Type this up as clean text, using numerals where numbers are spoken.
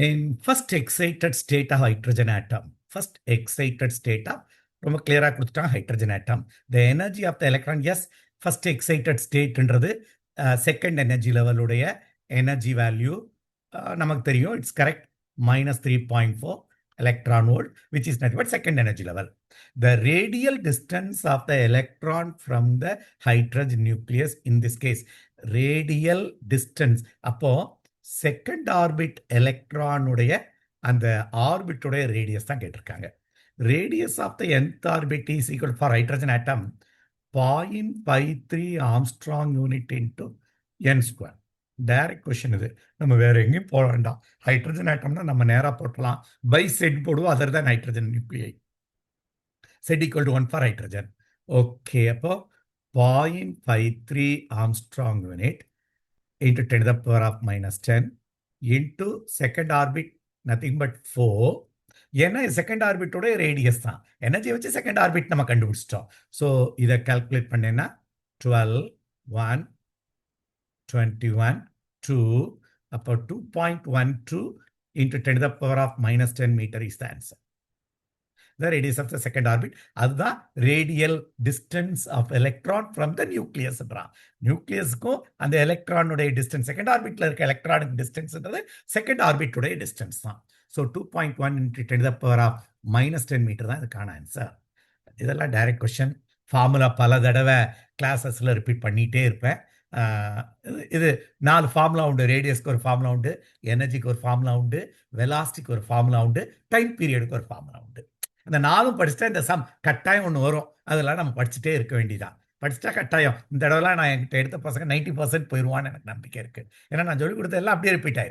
In first excited state of hydrogen atom, first excited state of ரொம்ப கிளியரா கொடுத்துட்டான் hydrogen atom. The energy of the electron, is first excited ஸ்டேட்ன்றது second energy லெவலுடைய energy value நமக்கு தெரியும். It's correct. -3.4 electron volt, which is nothing but second energy level. The radial distance of the electron from the hydrogen nucleus, in this case radial distance, அப்போ second orbit எலக்ட்ரானுடைய அந்த ஆர்பிட்டுடைய radius தான் கேட்டிருக்காங்க. Radius of the nth orbit is equal for hydrogen atom 0.53 angstrom unit into n square. Direct question இது, நம்ம வேற எங்கேயும் போட வேண்டாம். ஹைட்ரஜன் ஆட்டம்னா நம்ம நேராக போட்டலாம். பை செட் போடுவோம், அதர் தான் ஹைட்ரஜன் நியூக்ளியை. Z equal to 1 for hydrogen. Okay, அப்போ 0.53 angstrom unit into 10 to the power of -10 into second orbit nothing but 4. ஏன்னா செகண்ட் ஆர்பிட்டோட ரேடியஸ் தான். எனர்ஜி வச்சு செகண்ட் ஆர்பிட் நம்ம கண்டுபிடிச்சிட்டோம். ஸோ இதை கால்குலேட் பண்ணேன்னா 12 1 21 2, அப்போ 2.12 into 10 to the power of -10 meter is the answer. The radius of the second orbit, அதுதான் radial distance of electron from the nucleus. நியூக்ளியஸ்க்கும் அந்த எலக்ட்ரானுடைய டிஸ்டன்ஸ், செகண்ட் ஆர்பிட்ல இருக்க எலக்ட்ரானிக் டிஸ்டன்ஸ்ன்றது செகண்ட் ஆர்பிட்டுடைய டிஸ்டன்ஸ் தான். So 2.1 into 10 to the power of -10 metre தான் இதுக்கான answer. இதெல்லாம் டைரக்ட் கொஸ்டின். ஃபார்முலா பல தடவை கிளாஸஸில் ரிப்பீட் பண்ணிகிட்டே இருப்பேன். இது 4 ஃபார்முலா உண்டு. ரேடியஸ்க்கு ஒரு ஃபார்முலா உண்டு, எனர்ஜிக்கு ஒரு ஃபார்முலா உண்டு, வெலாசிட்டிக்கு ஒரு ஃபார்முலா உண்டு, டைம் பீரியடுக்கு ஒரு ஃபார்முலா உண்டு. அந்த 4ம் படிச்சுட்டா இந்த சம் கட்டாயம் ஒன்று வரும். அதெல்லாம் நம்ம படிச்சுட்டே இருக்க வேண்டியதான். படிச்சுட்டா கட்டாயம். இந்த தடவைலாம் நான் என்கிட்ட எடுத்த பசங்க 90% போயிடுவான்னு எனக்கு நம்பிக்கை இருக்குது. ஏன்னா நான் சொல்லிக் கொடுத்த எல்லாம் அப்படியே ரிப்பீட் ஆயிருக்கு.